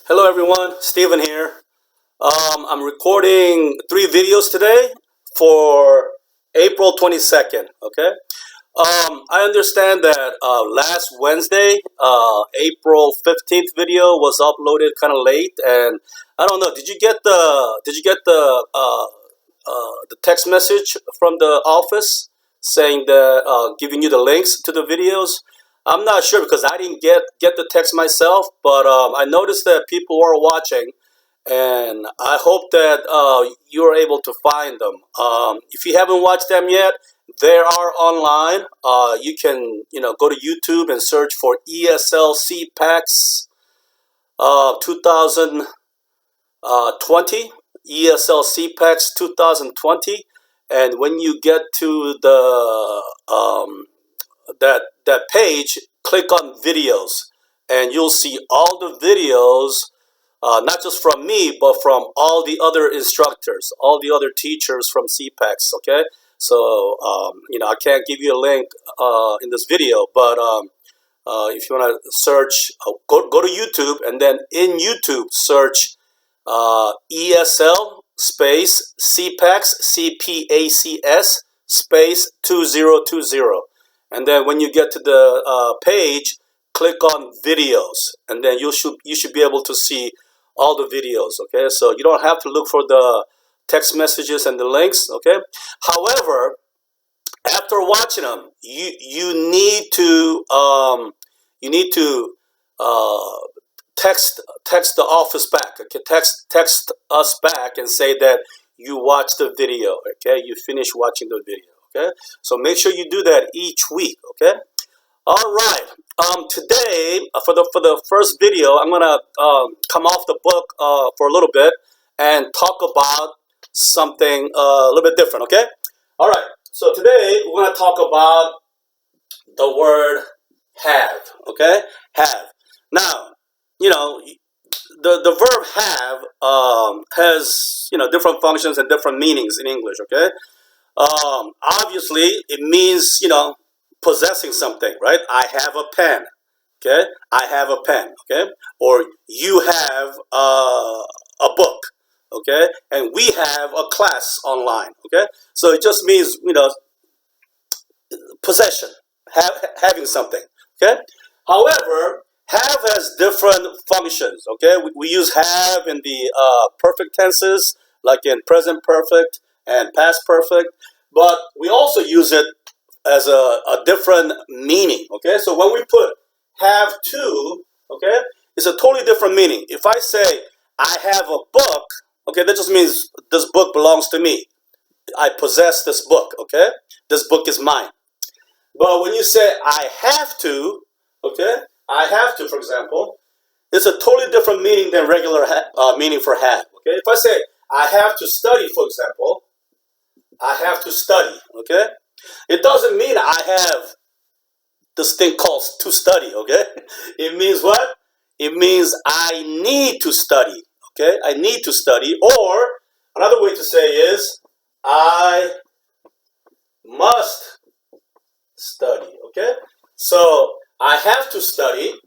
Hello everyone, Steven here. I'm recording 3 videos today for April 22nd, okay? I understand that last Wednesday, April 15th video was uploaded kind of late, and I don't know, did you get the text message from the office saying that giving you the links to the videos? I'm not sure because I didn't get the text myself, but I noticed that people were watching, and I hope that you're able to find them. If you haven't watched them yet, they are online. You can go to YouTube and search for ESL CPACs 2020, ESL CPACs 2020, and when you get to the that page, click on videos, and you'll see all the videos, not just from me, but from all the other instructors, all the other teachers from CPACs. Okay, so I can't give you a link in this video, but if you want to search, go to YouTube, and then in YouTube search ESL space CPACs CPACS space 2020. And then when you get to the page, click on videos, and then you should be able to see all the videos. Okay, so you don't have to look for the text messages and the links. Okay, however, after watching them, you need to text the office back. Okay, text us back and say that you watched the video. Okay, you finished watching the video. Okay, so make sure you do that each week. Okay, all right. Today for the first video, I'm gonna come off the book for a little bit and talk about something a little bit different. Okay, all right. So today we're gonna talk about the word have. Okay, have. Now, the verb have has different functions and different meanings in English. Okay. Obviously, it means, possessing something, right? I have a pen, okay? I have a pen, okay? Or you have a book, okay? And we have a class online, okay? So it just means, possession, having something, okay? However, have has different functions, okay? We use have in the perfect tenses, like in present perfect and past perfect, but we also use it as a different meaning, okay? So when we put have to, okay, it's a totally different meaning. If I say I have a book, okay, that just means this book belongs to me. I possess this book, okay? This book is mine. But when you say I have to, okay, I have to, for example, it's a totally different meaning than regular meaning for have, okay? If I say I have to study, for example, I have to study, okay? It doesn't mean I have this thing called to study, okay? It means what? It means I need to study, okay? I need to study, or another way to say is I must study, okay? So I have to study,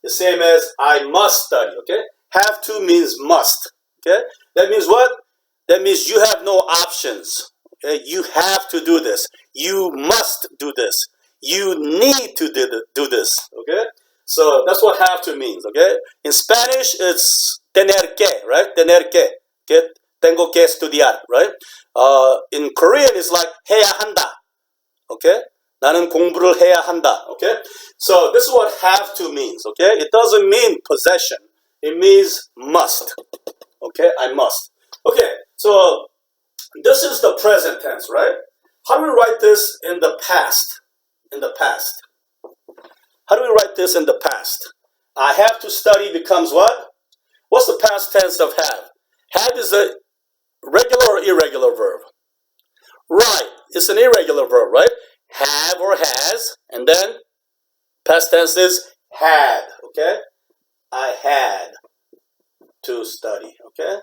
the same as I must study, okay? Have to means must, okay? That means what? That means you have no options. Okay? You have to do this. You must do this. You need to do this. Okay? So that's what have to means. Okay? In Spanish, it's tener que, right? Tener que. Okay? Tengo que estudiar, right? In Korean, it's like 해야 한다. Okay? 나는 공부를 해야 한다. Okay? So this is what have to means. Okay? It doesn't mean possession. It means must. Okay? I must. Okay, so this is the present tense, right? How do we write this in the past? In the past. How do we write this in the past? I have to study becomes what? What's the past tense of have? Have is a regular or irregular verb? Right, it's an irregular verb, right? Have or has, and then past tense is had, okay? I had to study, okay?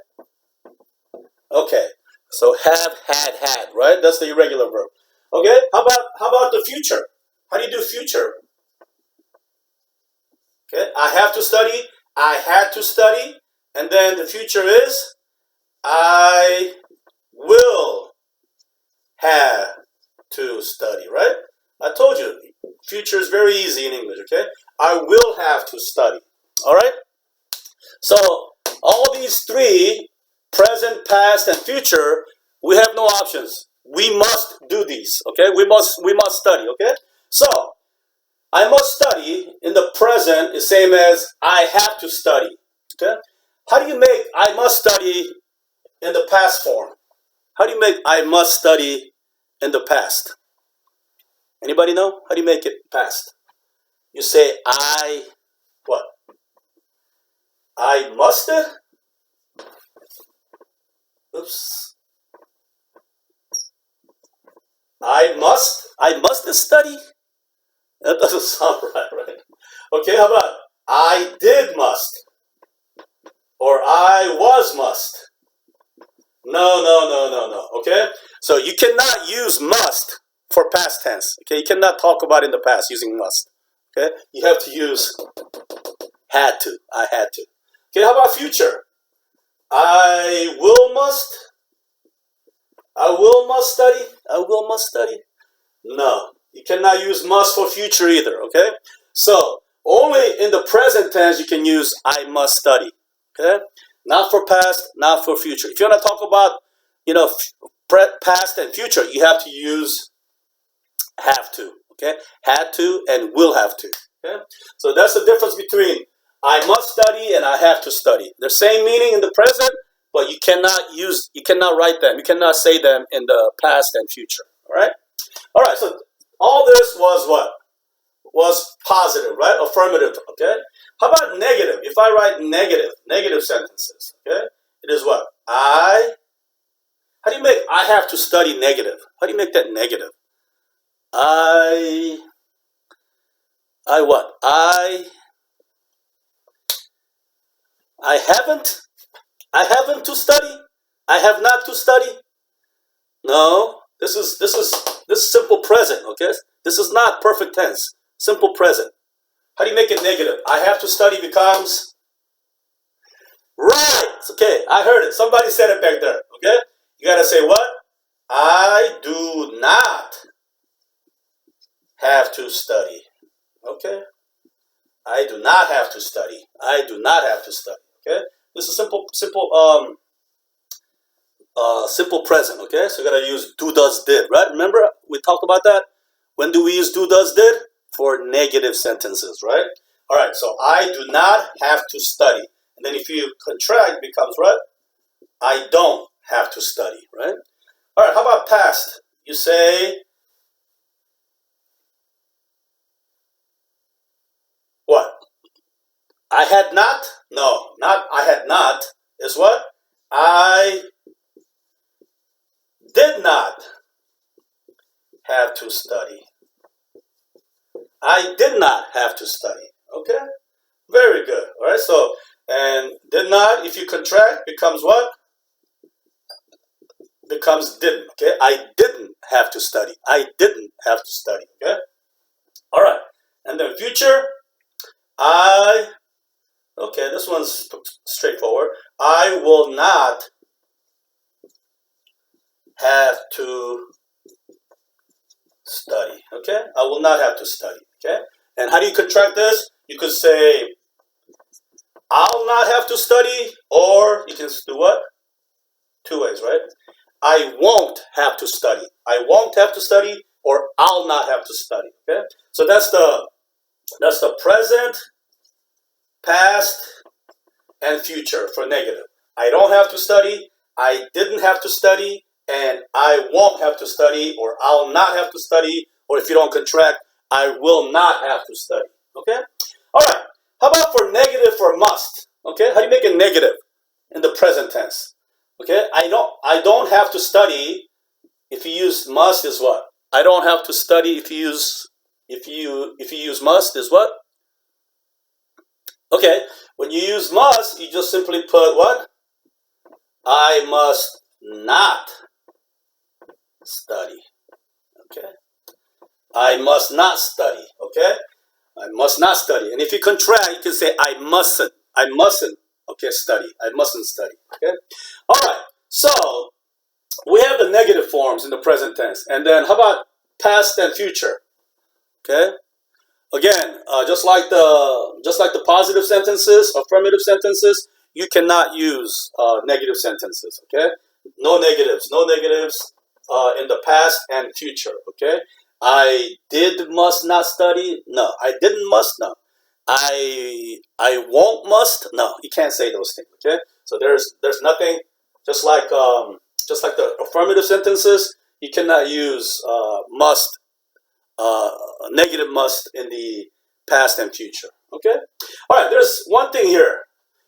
Okay, so have, had, right? That's the irregular verb. Okay, how about the future? How do you do future? Okay, I have to study. I had to study, and then the future is I will have to study, right? I told you, future is very easy in English, okay? I will have to study, all right? So all these three, present, past, and future, we have no options. We must do these, okay? We must study, okay? So I must study in the present is same as I have to study, okay? How do you make I must study in the past form? How do you make I must study in the past? Anybody know? How do you make it past? You say I what? I must. Oops. I must study. That doesn't sound right? Okay, how about I did must or I was must? No. Okay, so you cannot use must for past tense. Okay, you cannot talk about in the past using must. Okay, you have to use had to. I had to. Okay, how about future? I will must. I will must study. I will must study. No, you cannot use must for future either. Okay, so only in the present tense you can use I must study. Okay, not for past, not for future. If you want to talk about, past and future, you have to use have to. Okay, had to and will have to. Okay, so that's the difference between I must study and I have to study. The same meaning in the present, but you cannot write them. You cannot say them in the past and future. All right. All right. So all this was what? Was positive, right? Affirmative. Okay. How about negative? If I write negative sentences, okay, it is what? How do you make I have to study negative? How do you make that negative? I what? I haven't to study. I have not to study. No, this is simple present. Okay, this is not perfect tense. Simple present. How do you make it negative? I have to study becomes right. Okay, I heard it. Somebody said it back there. Okay, you gotta say what? I do not have to study. Okay, I do not have to study. I do not have to study. Okay, this is simple present. Okay, so you gotta use do, does, did. Right? Remember we talked about that. When do we use do, does, did? For negative sentences, right? All right. So I do not have to study, and then if you contract, it becomes what? I don't have to study, right? All right. How about past? You say what? I had not? No, not I had not. Is what? I did not have to study. I did not have to study. Okay? Very good. All right. So, and did not, if you contract, becomes what? Becomes didn't. Okay? I didn't have to study. I didn't have to study. Okay? All right. And then future, okay, this one's straightforward. I will not have to study. Okay? I will not have to study. Okay? And how do you contract this? You could say, I'll not have to study, or you can do what? Two ways, right? I won't have to study. I won't have to study, or I'll not have to study. Okay? So that's the present, past, and future for negative. I don't have to study, I didn't have to study, and I won't have to study, or I'll not have to study, or if you don't contract, I will not have to study. Okay? All right. How about for negative for must? Okay? How do you make it negative in the present tense? Okay? I don't have to study. If you use must is what? I don't have to study if you use must is what? Okay. When you use must, you just simply put what? I must not study. Okay? I must not study. Okay? I must not study. And if you contract, you can say I mustn't. I mustn't, okay, study. I mustn't study, okay? All right, so we have the negative forms in the present tense. And then how about past and future, okay? Again, just like the positive sentences, affirmative sentences, you cannot use negative sentences, okay? No negatives in the past and future, okay? I did must not study. No, I didn't must. No, I won't must. No, you can't say those things, okay? So there's nothing. Just like the affirmative sentences, you cannot use must, uh, negative must in the past and future. Okay. All right. There's one thing here.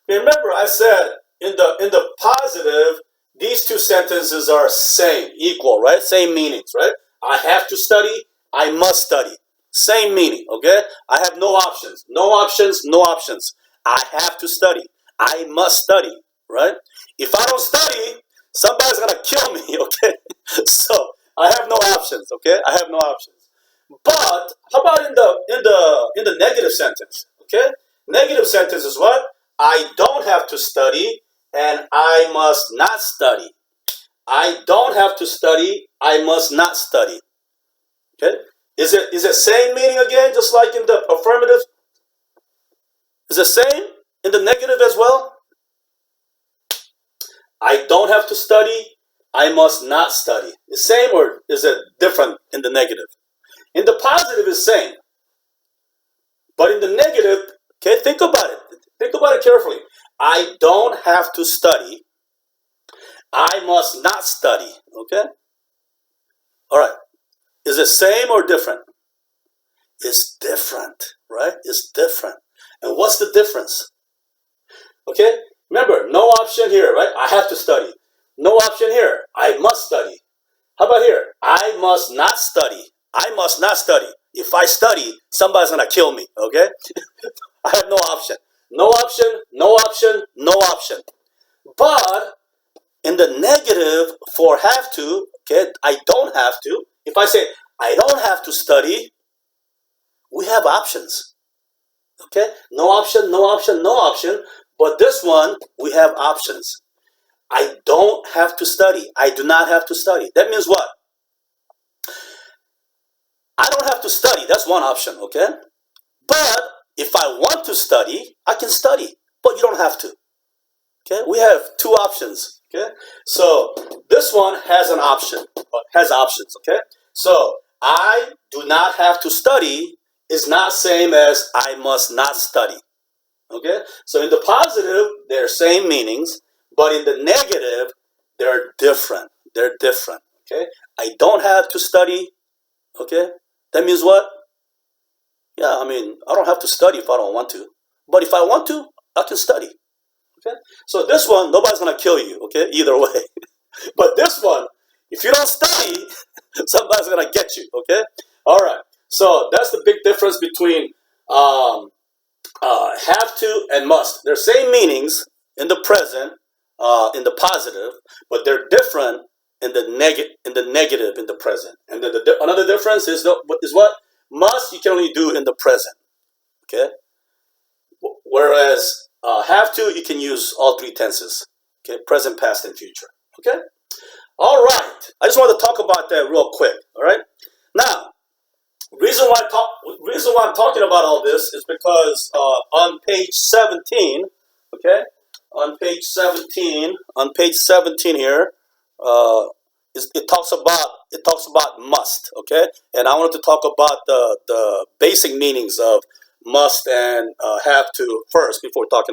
Remember, I said in the positive, these two sentences are same, equal, right? Same meanings, right? I have to study. I must study. Same meaning. Okay. I have no options. No options. No options. I have to study. I must study. Right. If I don't study, somebody's gonna kill me. Okay. So I have no options. Okay. I have no options. But how about in the negative sentence? Okay, negative sentence is what? I don't have to study, and I must not study. I don't have to study. I must not study. Okay, is it same meaning again, just like in the affirmative? Is it same in the negative as well? I don't have to study. I must not study. The same, or is it different in the negative? In the positive, is same. But in the negative, okay, think about it. Think about it carefully. I don't have to study. I must not study. Okay? All right. Is it same or different? It's different, right? It's different. And what's the difference? Okay? Remember, no option here, right? I have to study. No option here. I must study. How about here? I must not study. I must not study. If I study, somebody's going to kill me, okay? I have no option. No option, no option, no option. But in the negative for have to, okay, I don't have to. If I say I don't have to study, we have options. Okay? No option, no option, no option. But this one, we have options. I don't have to study. I do not have to study. That means what? I don't have to study. That's one option, okay? But if I want to study, I can study. But you don't have to. Okay? We have two options. Okay? So this one has an option. Has options, okay? So I do not have to study is not same as I must not study. Okay? So in the positive, they're same meanings, but in the negative, they're different. They're different. Okay? I don't have to study. Okay? That means what? Yeah, I mean, I don't have to study if I don't want to. But if I want to, I can study. Okay? So this one, nobody's going to kill you, okay? Either way. But this one, if you don't study, somebody's going to get you, okay? All right. So that's the big difference between have to and must. They're same meanings in the present, in the positive, but they're different in the negative in the present. And then another difference is what? Must you can only do in the present, okay? Whereas have to, you can use all three tenses, okay? Present, past, and future, okay? All right. I just want to talk about that real quick, all right? Now, reason why I'm talking about all this is because on page 17, okay? On page 17 here, it talks about must, okay? And I wanted to talk about the basic meanings of must and have to first before we talk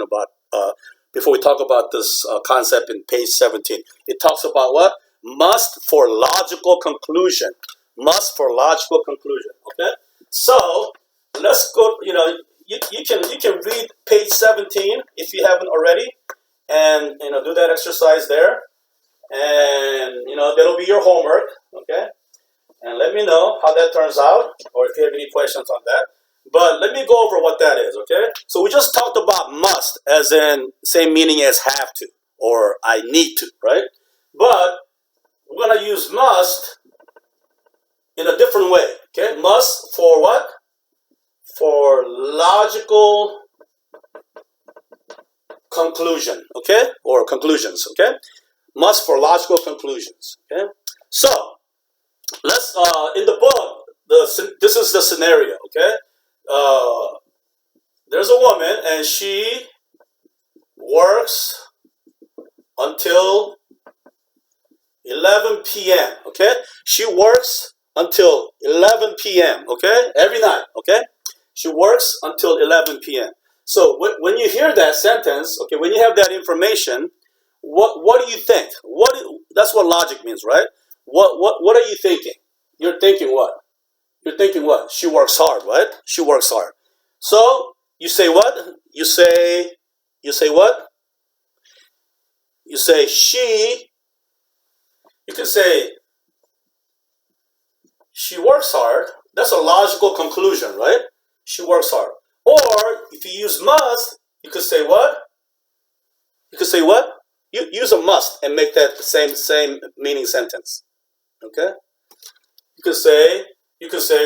about this concept in page 17. It talks about what? Must for logical conclusion. Must for logical conclusion. Okay? So let's go, you can read page 17 if you haven't already, and do that exercise there. And that'll be your homework, okay? And let me know how that turns out, or if you have any questions on that. But let me go over what that is, okay? So we just talked about must, as in same meaning as have to, or I need to, right? But we're gonna use must in a different way, okay? Must for what? For logical conclusion, okay? Or conclusions, okay? Must for logical conclusions, okay? So, let's, in the book, this is the scenario, okay? There's a woman and she works until 11 p.m., okay? She works until 11 p.m., okay? Every night, okay? She works until 11 p.m. So when you hear that sentence, okay, when you have that information, what do you think? That's what logic means, right? What are you thinking? You're thinking what? You're thinking what? She works hard, right? She works hard. So you say what? You say what? You say she. You can say she works hard. That's a logical conclusion, right? She works hard. Or if you use must, you could say what? You could say what? You use a must and make that the same meaning sentence. Okay? You could say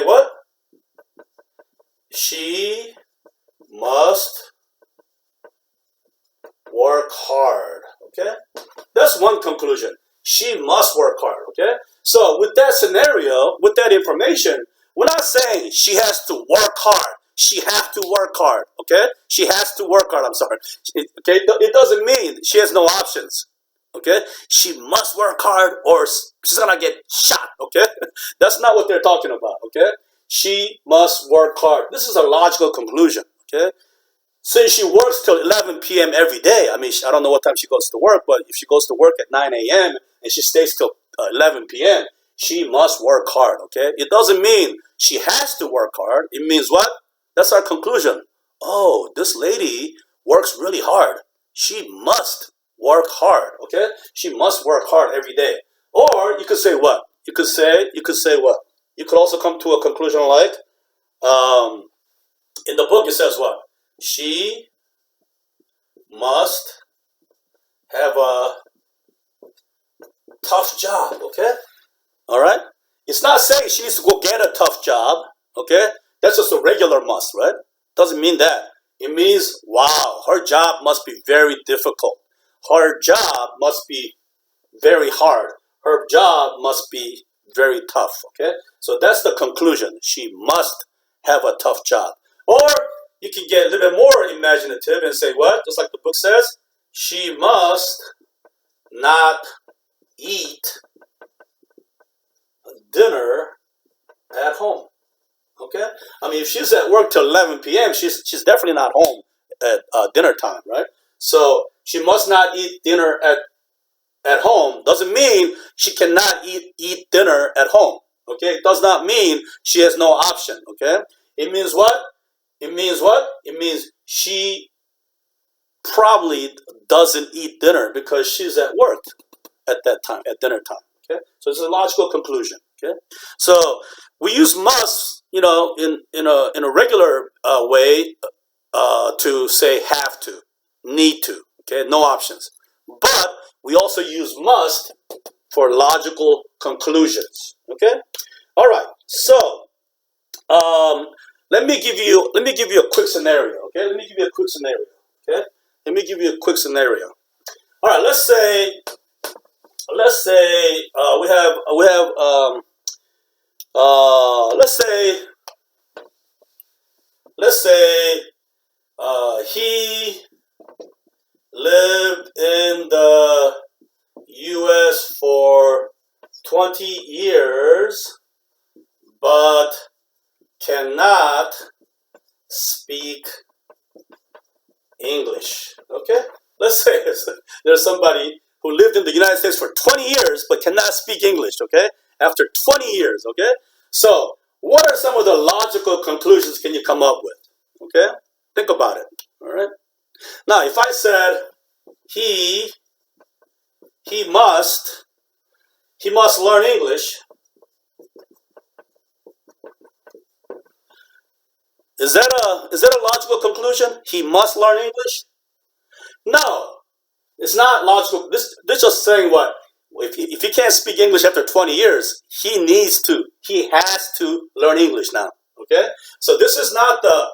what? She must work hard. Okay? That's one conclusion. She must work hard. Okay? So with that scenario, with that information, we're not saying she has to work hard. She has to work hard. Okay? She has to work hard. I'm sorry. Okay? It doesn't mean she has no options. Okay? She must work hard or she's gonna get shot. Okay? That's not what they're talking about. Okay? She must work hard. This is a logical conclusion. Okay? Since she works till 11 p.m. every day, I mean, I don't know what time she goes to work, but if she goes to work at 9 a.m. and she stays till 11 p.m., she must work hard, okay? It doesn't mean she has to work hard. It means what? That's our conclusion. Oh, this lady works really hard. She must work hard, okay? She must work hard every day. Or you could say what? You could say what? You could also come to a conclusion like, in the book it says what? She must have a tough job, okay? All right? It's not saying she needs to go get a tough job, okay? That's just a regular must, right? Doesn't mean that. It means, wow, her job must be very difficult. Her job must be very hard. Her job must be very tough, okay? So that's the conclusion. She must have a tough job. Or you can get a little bit more imaginative and say what? Just like the book says, she must not eat dinner at home. Okay? I mean, if she's at work till 11 p.m., she's definitely not home at dinner time, right? So she must not eat dinner at home. Doesn't mean she cannot eat dinner at home. Okay? It does not mean she has no option. Okay? It means what? It means what? It means she probably doesn't eat dinner because she's at work at that time, at dinner time. Okay, so it's a logical conclusion. Okay, so we use must, in a regular way to say have to, need to. Okay, no options. But we also use must for logical conclusions. Okay, all right. So let me give you a quick scenario. Okay, let me give you a quick scenario. Okay, let me give you a quick scenario. All right, let's say let's say he lived in the U.S. for 20 years, but cannot speak English. Okay? Let's say there's somebody who lived in the United States for 20 years but cannot speak English, okay? After 20 years, okay? So, what are some of the logical conclusions can you come up with? Okay? Think about it, all right? Now, if I said he must learn English, is that a logical conclusion? He must learn English? No. It's not logical. This just saying what? If he can't speak English after 20 years, he has to learn English now. Okay? So this is not a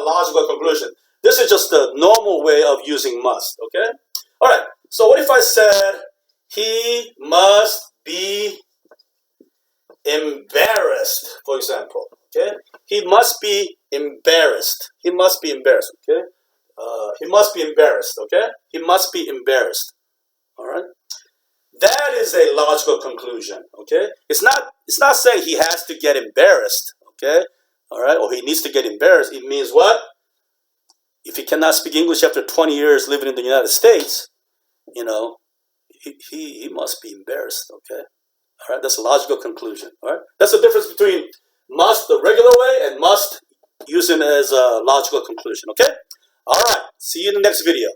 logical conclusion. This is just the normal way of using must, okay? All right, so what if I said, he must be embarrassed, for example, okay? He must be embarrassed. He must be embarrassed, okay? He must be embarrassed, okay? He must be embarrassed, all right? That is a logical conclusion, okay? It's not saying he has to get embarrassed, okay? All right, or he needs to get embarrassed. It means what? If he cannot speak English after 20 years living in the United States, you know, he must be embarrassed, okay? All right, that's a logical conclusion, all right? That's the difference between must the regular way and must using as a logical conclusion, okay? All right, see you in the next video.